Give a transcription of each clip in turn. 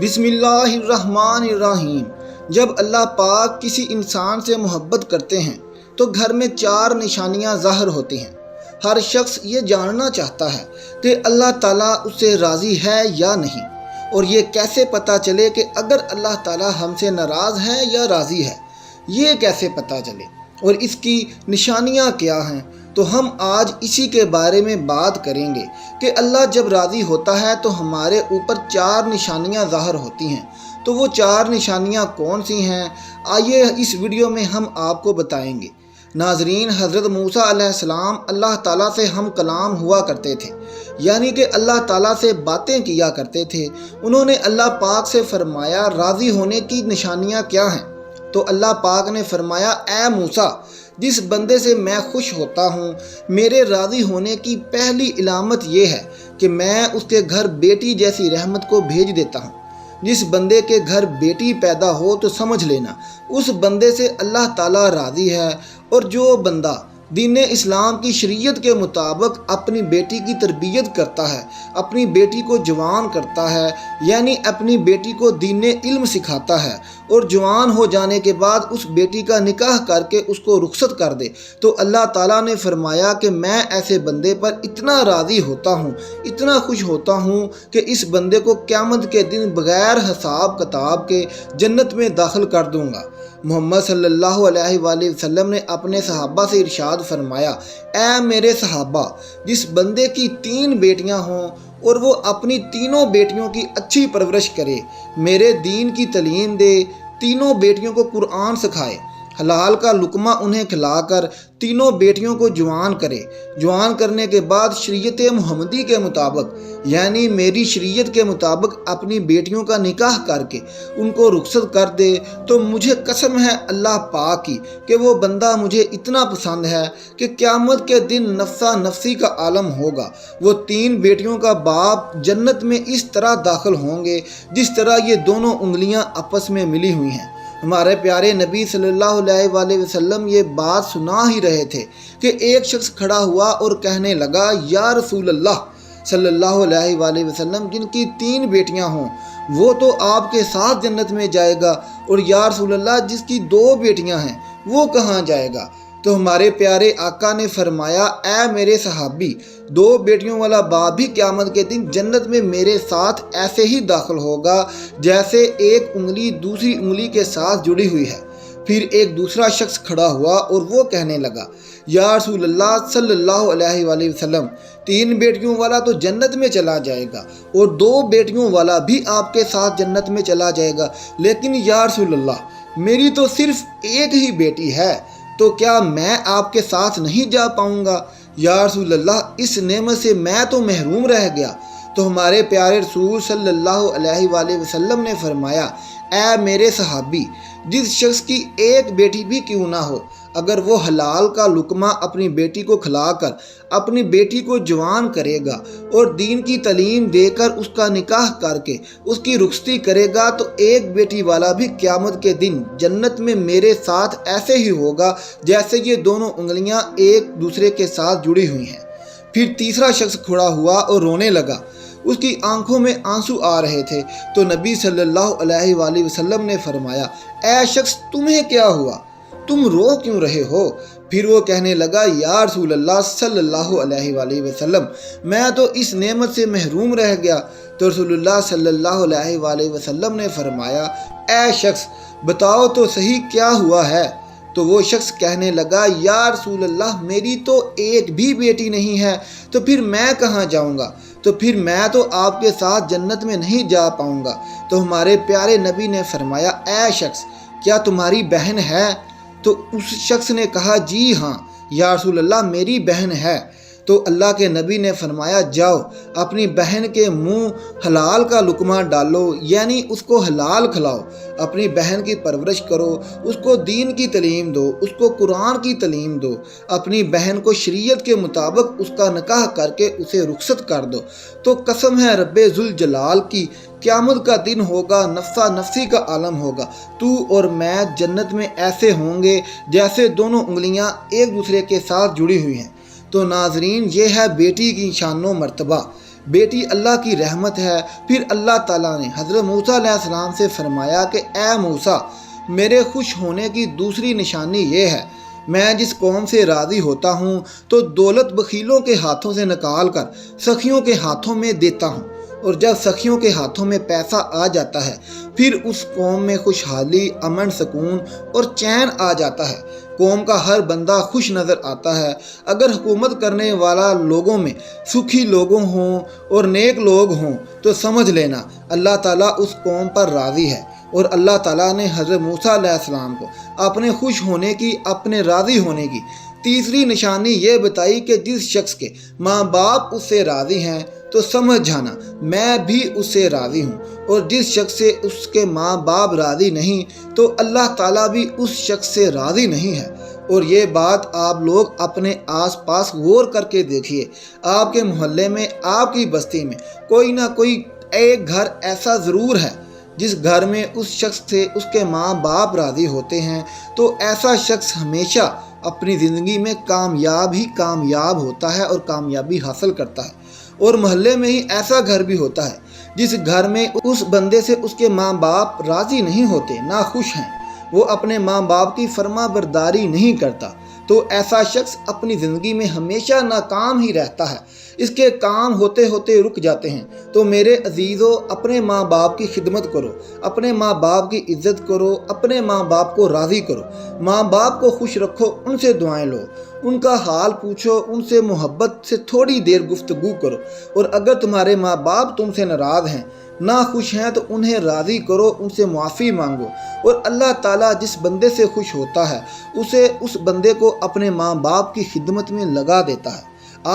بسم اللہ الرحمن الرحیم۔ جب اللہ پاک کسی انسان سے محبت کرتے ہیں تو گھر میں 4 نشانیاں ظاہر ہوتی ہیں۔ ہر شخص یہ جاننا چاہتا ہے کہ اللہ تعالیٰ اس سے راضی ہے یا نہیں، اور یہ کیسے پتہ چلے کہ اگر اللہ تعالیٰ ہم سے ناراض ہے یا راضی ہے، یہ کیسے پتہ چلے اور اس کی نشانیاں کیا ہیں؟ تو ہم آج اسی کے بارے میں بات کریں گے کہ اللہ جب راضی ہوتا ہے تو ہمارے اوپر 4 نشانیاں ظاہر ہوتی ہیں۔ تو وہ 4 نشانیاں کون سی ہیں؟ آئیے اس ویڈیو میں ہم آپ کو بتائیں گے۔ ناظرین، حضرت موسیٰ علیہ السلام اللہ تعالیٰ سے ہم کلام ہوا کرتے تھے، یعنی کہ اللہ تعالیٰ سے باتیں کیا کرتے تھے۔ انہوں نے اللہ پاک سے فرمایا راضی ہونے کی نشانیاں کیا ہیں؟ تو اللہ پاک نے فرمایا، اے موسیٰ، جس بندے سے میں خوش ہوتا ہوں، میرے راضی ہونے کی پہلی علامت یہ ہے کہ میں اس کے گھر بیٹی جیسی رحمت کو بھیج دیتا ہوں۔ جس بندے کے گھر بیٹی پیدا ہو تو سمجھ لینا اس بندے سے اللہ تعالیٰ راضی ہے۔ اور جو بندہ دین اسلام کی شریعت کے مطابق اپنی بیٹی کی تربیت کرتا ہے، اپنی بیٹی کو جوان کرتا ہے، یعنی اپنی بیٹی کو دین علم سکھاتا ہے، اور جوان ہو جانے کے بعد اس بیٹی کا نکاح کر کے اس کو رخصت کر دے، تو اللہ تعالیٰ نے فرمایا کہ میں ایسے بندے پر اتنا راضی ہوتا ہوں، اتنا خوش ہوتا ہوں کہ اس بندے کو قیامت کے دن بغیر حساب کتاب کے جنت میں داخل کر دوں گا۔ محمد صلی اللہ علیہ وآلہ وسلم نے اپنے صحابہ سے ارشاد فرمایا، اے میرے صحابہ، جس بندے کی 3 بیٹیاں ہوں اور وہ اپنی تینوں بیٹیوں کی اچھی پرورش کرے، میرے دین کی تعلیم دے، تینوں بیٹیوں کو قرآن سکھائے، حلال کا لقمہ انہیں کھلا کر تینوں بیٹیوں کو جوان کرے، جوان کرنے کے بعد شریعت محمدی کے مطابق، یعنی میری شریعت کے مطابق اپنی بیٹیوں کا نکاح کر کے ان کو رخصت کر دے، تو مجھے قسم ہے اللہ پاک کی کہ وہ بندہ مجھے اتنا پسند ہے کہ قیامت کے دن نفسا نفسی کا عالم ہوگا۔ وہ 3 بیٹیوں کا باپ جنت میں اس طرح داخل ہوں گے جس طرح یہ دونوں انگلیاں آپس میں ملی ہوئی ہیں۔ ہمارے پیارے نبی صلی اللہ علیہ وآلہ وسلم یہ بات سنا ہی رہے تھے کہ ایک شخص کھڑا ہوا اور کہنے لگا، یا رسول اللہ صلی اللہ علیہ وآلہ وسلم، جن کی 3 بیٹیاں ہوں وہ تو آپ کے ساتھ جنت میں جائے گا، اور یا رسول اللہ جس کی 2 بیٹیاں ہیں وہ کہاں جائے گا؟ تو ہمارے پیارے آقا نے فرمایا، اے میرے صحابی، 2 بیٹیوں والا باپ بھی قیامت کے دن جنت میں میرے ساتھ ایسے ہی داخل ہوگا جیسے ایک انگلی دوسری انگلی کے ساتھ جڑی ہوئی ہے۔ پھر ایک دوسرا شخص کھڑا ہوا اور وہ کہنے لگا، یا رسول اللہ صلی اللہ علیہ وآلہ وسلم، 3 بیٹیوں والا تو جنت میں چلا جائے گا اور 2 بیٹیوں والا بھی آپ کے ساتھ جنت میں چلا جائے گا، لیکن یا رسول اللہ میری تو صرف ایک ہی بیٹی ہے، تو کیا میں آپ کے ساتھ نہیں جا پاؤں گا؟ یا رسول اللہ اس نعمت سے میں تو محروم رہ گیا۔ تو ہمارے پیارے رسول صلی اللہ علیہ وآلہ وسلم نے فرمایا، اے میرے صحابی، جس شخص کی ایک بیٹی بھی کیوں نہ ہو، اگر وہ حلال کا لقمہ اپنی بیٹی کو کھلا کر اپنی بیٹی کو جوان کرے گا اور دین کی تعلیم دے کر اس کا نکاح کر کے اس کی رخصتی کرے گا، تو ایک بیٹی والا بھی قیامت کے دن جنت میں میرے ساتھ ایسے ہی ہوگا جیسے یہ دونوں انگلیاں ایک دوسرے کے ساتھ جڑی ہوئی ہیں۔ پھر تیسرا شخص کھڑا ہوا اور رونے لگا، اس کی آنکھوں میں آنسو آ رہے تھے، تو نبی صلی اللہ علیہ وآلہ وسلم نے فرمایا، اے شخص تمہیں کیا ہوا؟ تم رو کیوں رہے ہو؟ پھر وہ کہنے لگا، یا رسول اللہ صلی اللہ علیہ وآلہ وسلم، میں تو اس نعمت سے محروم رہ گیا۔ تو رسول اللہ صلی اللہ علیہ وآلہ وسلم نے فرمایا، اے شخص بتاؤ تو صحیح کیا ہوا ہے؟ تو وہ شخص کہنے لگا، یا رسول اللہ میری تو ایک بھی بیٹی نہیں ہے، تو پھر میں کہاں جاؤں گا؟ تو پھر میں تو آپ کے ساتھ جنت میں نہیں جا پاؤں گا۔ تو ہمارے پیارے نبی نے فرمایا، اے شخص کیا تمہاری بہن ہے؟ تو اس شخص نے کہا، جی ہاں یا رسول اللہ میری بہن ہے۔ تو اللہ کے نبی نے فرمایا، جاؤ اپنی بہن کے منہ حلال کا لقمہ ڈالو، یعنی اس کو حلال کھلاؤ، اپنی بہن کی پرورش کرو، اس کو دین کی تعلیم دو، اس کو قرآن کی تعلیم دو، اپنی بہن کو شریعت کے مطابق اس کا نکاح کر کے اسے رخصت کر دو۔ تو قسم ہے رب ذوالجلال کی، قیامت کا دن ہوگا، نفسا نفسی کا عالم ہوگا، تو اور میں جنت میں ایسے ہوں گے جیسے دونوں انگلیاں ایک دوسرے کے ساتھ جڑی ہوئی ہیں۔ تو ناظرین، یہ ہے بیٹی کی شان و مرتبہ، بیٹی اللہ کی رحمت ہے۔ پھر اللہ تعالیٰ نے حضرت موسیٰ علیہ السلام سے فرمایا کہ اے موسیٰ، میرے خوش ہونے کی دوسری نشانی یہ ہے، میں جس قوم سے راضی ہوتا ہوں تو دولت بخیلوں کے ہاتھوں سے نکال کر سخیوں کے ہاتھوں میں دیتا ہوں، اور جب سخیوں کے ہاتھوں میں پیسہ آ جاتا ہے پھر اس قوم میں خوشحالی، امن، سکون اور چین آ جاتا ہے۔ قوم کا ہر بندہ خوش نظر آتا ہے۔ اگر حکومت کرنے والا لوگوں میں سکھی لوگوں ہوں اور نیک لوگ ہوں تو سمجھ لینا اللہ تعالیٰ اس قوم پر راضی ہے۔ اور اللہ تعالیٰ نے حضرت موسیٰ علیہ السلام کو اپنے خوش ہونے کی، اپنے راضی ہونے کی تیسری نشانی یہ بتائی کہ جس شخص کے ماں باپ اس سے راضی ہیں تو سمجھ جانا میں بھی اس سے راضی ہوں، اور جس شخص سے اس کے ماں باپ راضی نہیں تو اللہ تعالیٰ بھی اس شخص سے راضی نہیں ہے۔ اور یہ بات آپ لوگ اپنے آس پاس غور کر کے دیکھیے، آپ کے محلے میں، آپ کی بستی میں کوئی نہ کوئی ایک گھر ایسا ضرور ہے جس گھر میں اس شخص سے اس کے ماں باپ راضی ہوتے ہیں، تو ایسا شخص ہمیشہ اپنی زندگی میں کامیاب ہی کامیاب ہوتا ہے اور کامیابی حاصل کرتا ہے۔ اور محلے میں ہی ایسا گھر بھی ہوتا ہے جس گھر میں اس بندے سے اس کے ماں باپ راضی نہیں ہوتے، ناخوش ہیں، وہ اپنے ماں باپ کی فرما برداری نہیں کرتا، تو ایسا شخص اپنی زندگی میں ہمیشہ ناکام ہی رہتا ہے، اس کے کام ہوتے ہوتے رک جاتے ہیں۔ تو میرے عزیزو، اپنے ماں باپ کی خدمت کرو، اپنے ماں باپ کی عزت کرو، اپنے ماں باپ کو راضی کرو، ماں باپ کو خوش رکھو، ان سے دعائیں لو، ان کا حال پوچھو، ان سے محبت سے تھوڑی دیر گفتگو کرو، اور اگر تمہارے ماں باپ تم سے ناراض ہیں، ناخوش ہیں، تو انہیں راضی کرو، ان سے معافی مانگو۔ اور اللہ تعالیٰ جس بندے سے خوش ہوتا ہے اس بندے کو اپنے ماں باپ کی خدمت میں لگا دیتا ہے۔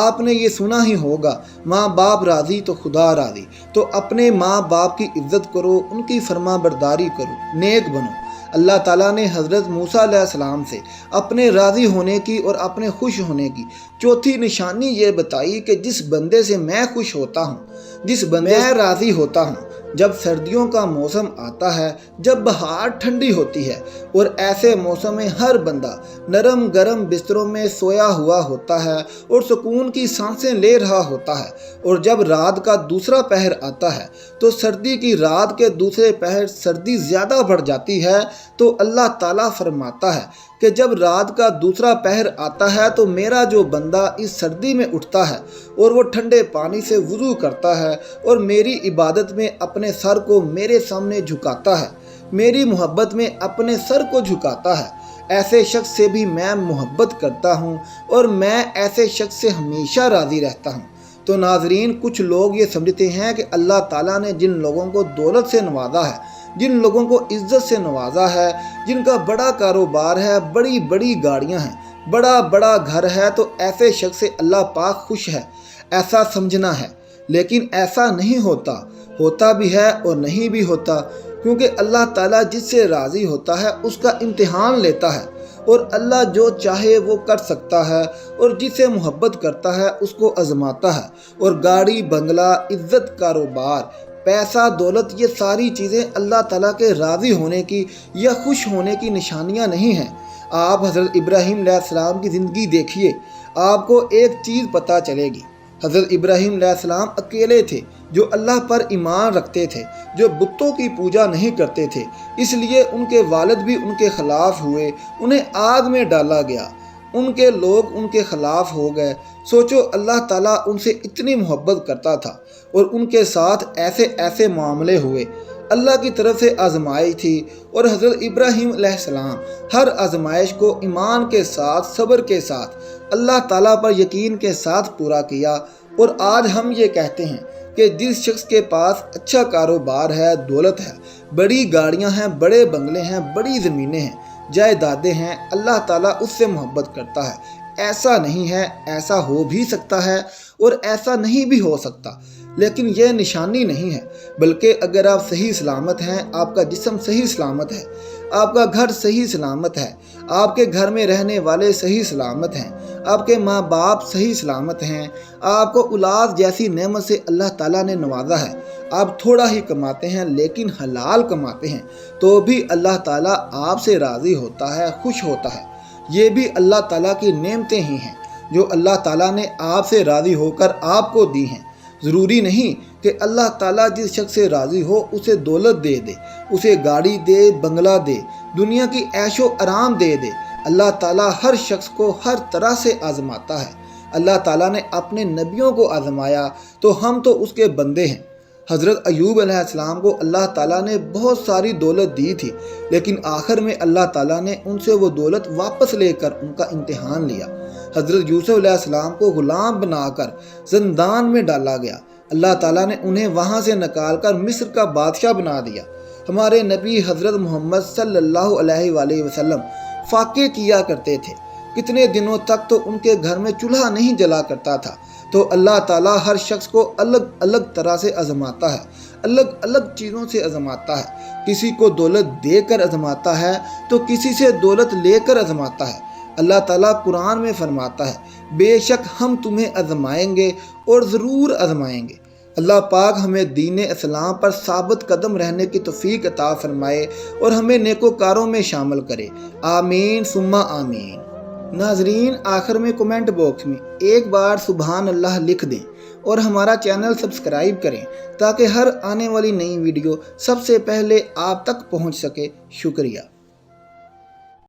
آپ نے یہ سنا ہی ہوگا، ماں باپ راضی تو خدا راضی۔ تو اپنے ماں باپ کی عزت کرو، ان کی فرما برداری کرو، نیک بنو۔ اللہ تعالیٰ نے حضرت موسیٰ علیہ السلام سے اپنے راضی ہونے کی اور اپنے خوش ہونے کی چوتھی نشانی یہ بتائی کہ جس بندے سے میں خوش ہوتا ہوں، جس بندے سے راضی ہوتا ہوں، جب سردیوں کا موسم آتا ہے، جب بہار ٹھنڈی ہوتی ہے اور ایسے موسم میں ہر بندہ نرم گرم بستروں میں سویا ہوا ہوتا ہے اور سکون کی سانسیں لے رہا ہوتا ہے، اور جب رات کا دوسرا پہر آتا ہے تو سردی کی رات کے دوسرے پہر سردی زیادہ بڑھ جاتی ہے، تو اللہ تعالیٰ فرماتا ہے کہ جب رات کا دوسرا پہر آتا ہے تو میرا جو بندہ اس سردی میں اٹھتا ہے اور وہ ٹھنڈے پانی سے وضو کرتا ہے اور میری عبادت میں اپنے سر کو میرے سامنے جھکاتا ہے، میری محبت میں اپنے سر کو جھکاتا ہے، ایسے شخص سے بھی میں محبت کرتا ہوں اور میں ایسے شخص سے ہمیشہ راضی رہتا ہوں۔ تو ناظرین، کچھ لوگ یہ سمجھتے ہیں کہ اللہ تعالیٰ نے جن لوگوں کو دولت سے نوازا ہے، جن لوگوں کو عزت سے نوازا ہے، جن کا بڑا کاروبار ہے، بڑی بڑی گاڑیاں ہیں، بڑا بڑا گھر ہے، تو ایسے شخص سے اللہ پاک خوش ہے، ایسا سمجھنا ہے۔ لیکن ایسا نہیں ہوتا، ہوتا بھی ہے اور نہیں بھی ہوتا، کیونکہ اللہ تعالیٰ جس سے راضی ہوتا ہے اس کا امتحان لیتا ہے، اور اللہ جو چاہے وہ کر سکتا ہے، اور جس سے محبت کرتا ہے اس کو آزماتا ہے۔ اور گاڑی، بنگلہ، عزت، کاروبار، پیسہ، دولت، یہ ساری چیزیں اللہ تعالیٰ کے راضی ہونے کی یا خوش ہونے کی نشانیاں نہیں ہیں۔ آپ حضرت ابراہیم علیہ السلام کی زندگی دیکھیے، آپ کو ایک چیز پتہ چلے گی۔ حضرت ابراہیم علیہ السلام اکیلے تھے جو اللہ پر ایمان رکھتے تھے، جو بتوں کی پوجا نہیں کرتے تھے، اس لیے ان کے والد بھی ان کے خلاف ہوئے، انہیں آگ میں ڈالا گیا، ان کے لوگ ان کے خلاف ہو گئے۔ سوچو، اللہ تعالیٰ ان سے اتنی محبت کرتا تھا اور ان کے ساتھ ایسے ایسے معاملے ہوئے، اللہ کی طرف سے آزمائش تھی، اور حضرت ابراہیم علیہ السلام ہر آزمائش کو ایمان کے ساتھ، صبر کے ساتھ، اللہ تعالیٰ پر یقین کے ساتھ پورا کیا۔ اور آج ہم یہ کہتے ہیں کہ جس شخص کے پاس اچھا کاروبار ہے، دولت ہے، بڑی گاڑیاں ہیں، بڑے بنگلے ہیں، بڑی زمینیں ہیں، جائیدادیں ہیں، اللہ تعالیٰ اس سے محبت کرتا ہے۔ ایسا نہیں ہے، ایسا ہو بھی سکتا ہے اور ایسا نہیں بھی ہو سکتا، لیکن یہ نشانی نہیں ہے، بلکہ اگر آپ صحیح سلامت ہیں، آپ کا جسم صحیح سلامت ہے، آپ کا گھر صحیح سلامت ہے، آپ کے گھر میں رہنے والے صحیح سلامت ہیں، آپ کے ماں باپ صحیح سلامت ہیں، آپ کو اولاد جیسی نعمت سے اللہ تعالیٰ نے نوازا ہے، آپ تھوڑا ہی کماتے ہیں لیکن حلال کماتے ہیں، تو بھی اللہ تعالیٰ آپ سے راضی ہوتا ہے، خوش ہوتا ہے۔ یہ بھی اللہ تعالیٰ کی نعمتیں ہی ہیں جو اللہ تعالیٰ نے آپ سے راضی ہو کر آپ کو دی ہیں۔ ضروری نہیں کہ اللہ تعالیٰ جس شخص سے راضی ہو اسے دولت دے دے، اسے گاڑی دے، بنگلہ دے، دنیا کی عیش و آرام دے دے۔ اللہ تعالیٰ ہر شخص کو ہر طرح سے آزماتا ہے۔ اللہ تعالیٰ نے اپنے نبیوں کو آزمایا تو ہم تو اس کے بندے ہیں۔ حضرت ایوب علیہ السلام کو اللہ تعالیٰ نے بہت ساری دولت دی تھی، لیکن آخر میں اللہ تعالیٰ نے ان سے وہ دولت واپس لے کر ان کا امتحان لیا۔ حضرت یوسف علیہ السلام کو غلام بنا کر زندان میں ڈالا گیا، اللہ تعالیٰ نے انہیں وہاں سے نکال کر مصر کا بادشاہ بنا دیا۔ ہمارے نبی حضرت محمد صلی اللہ علیہ وآلہ وسلم فاقے کیا کرتے تھے، کتنے دنوں تک تو ان کے گھر میں چولہا نہیں جلا کرتا تھا۔ تو اللہ تعالیٰ ہر شخص کو الگ الگ طرح سے آزماتا ہے، الگ الگ چیزوں سے آزماتا ہے۔ کسی کو دولت دے کر آزماتا ہے تو کسی سے دولت لے کر آزماتا ہے۔ اللہ تعالیٰ قرآن میں فرماتا ہے، بے شک ہم تمہیں آزمائیں گے اور ضرور آزمائیں گے۔ اللہ پاک ہمیں دین اسلام پر ثابت قدم رہنے کی توفیق عطا فرمائے اور ہمیں نیکوکاروں میں شامل کرے، آمین ثم آمین۔ ناظرین، آخر میں کمنٹ باکس میں ایک بار سبحان اللہ لکھ دیں اور ہمارا چینل سبسکرائب کریں تاکہ ہر آنے والی نئی ویڈیو سب سے پہلے آپ تک پہنچ سکے۔ شکریہ۔